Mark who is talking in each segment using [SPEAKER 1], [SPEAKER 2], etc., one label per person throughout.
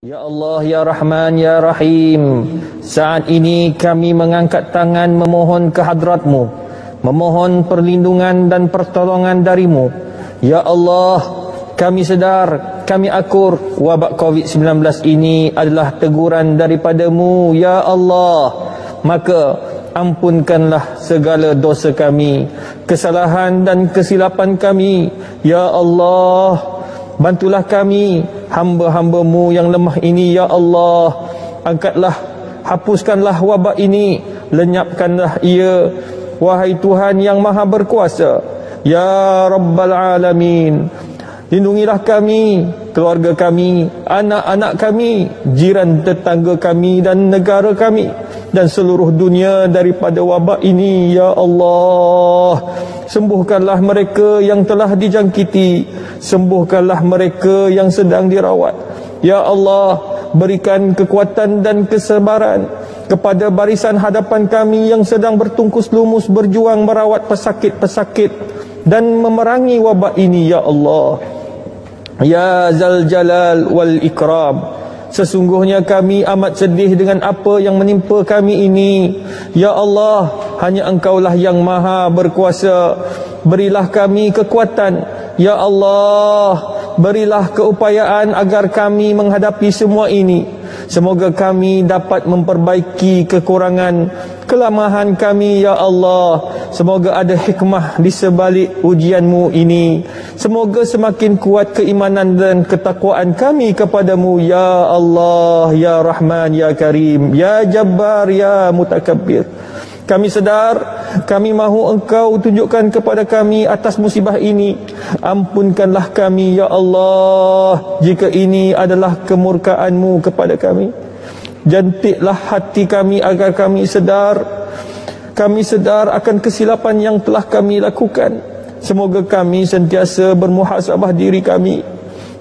[SPEAKER 1] Ya Allah, Ya Rahman, Ya Rahim, saat ini kami mengangkat tangan memohon ke hadrat-Mu, memohon perlindungan dan pertolongan dari-Mu. Ya Allah, kami sedar, kami akur wabak COVID-19 ini adalah teguran daripada-Mu, Ya Allah. Maka ampunkanlah segala dosa kami, kesalahan dan kesilapan kami, Ya Allah. Bantulah kami, hamba-hamba-Mu yang lemah ini, Ya Allah. Angkatlah, hapuskanlah wabak ini, lenyapkanlah ia, wahai Tuhan yang maha berkuasa, Ya Rabbal Alamin. Lindungilah kami, keluarga kami, anak-anak kami, jiran tetangga kami dan negara kami dan seluruh dunia daripada wabak ini, Ya Allah. Sembuhkanlah mereka yang telah dijangkiti, sembuhkanlah mereka yang sedang dirawat, Ya Allah. Berikan kekuatan dan kesabaran kepada barisan hadapan kami yang sedang bertungkus lumus berjuang merawat pesakit-pesakit dan memerangi wabak ini, Ya Allah. Ya Zal Jalal wal Ikram, sesungguhnya kami amat sedih dengan apa yang menimpa kami ini, Ya Allah. Hanya Engkaulah yang maha berkuasa. Berilah kami kekuatan, Ya Allah. Berilah keupayaan agar kami menghadapi semua ini. Semoga kami dapat memperbaiki kekurangan, kelemahan kami, Ya Allah. Semoga ada hikmah di sebalik ujian-Mu ini. Semoga semakin kuat keimanan dan ketakwaan kami kepadamu, Ya Allah, Ya Rahman, Ya Karim, Ya Jabbar, Ya Mutakabbir. Kami sedar, kami mahu Engkau tunjukkan kepada kami atas musibah ini. Ampunkanlah kami, Ya Allah, jika ini adalah kemurkaan-Mu kepada kami. Jantiklah hati kami agar kami sedar akan kesilapan yang telah kami lakukan. Semoga kami sentiasa bermuhasabah diri kami.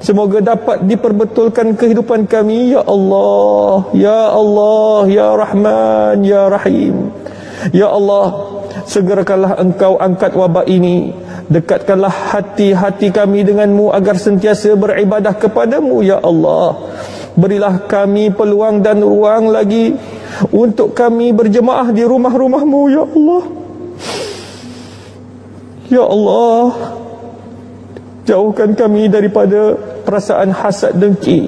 [SPEAKER 1] Semoga dapat diperbetulkan kehidupan kami, Ya Allah, Ya Allah, Ya Rahman, Ya Rahim. Ya Allah, segerakanlah Engkau angkat wabak ini. Dekatkanlah hati-hati kami dengan-Mu agar sentiasa beribadah kepada-Mu, Ya Allah. Berilah kami peluang dan ruang lagi untuk kami berjemaah di rumah-rumah-Mu, Ya Allah. Ya Allah, jauhkan kami daripada perasaan hasad, dengki,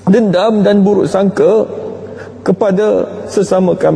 [SPEAKER 1] dendam dan buruk sangka kepada sesama kami.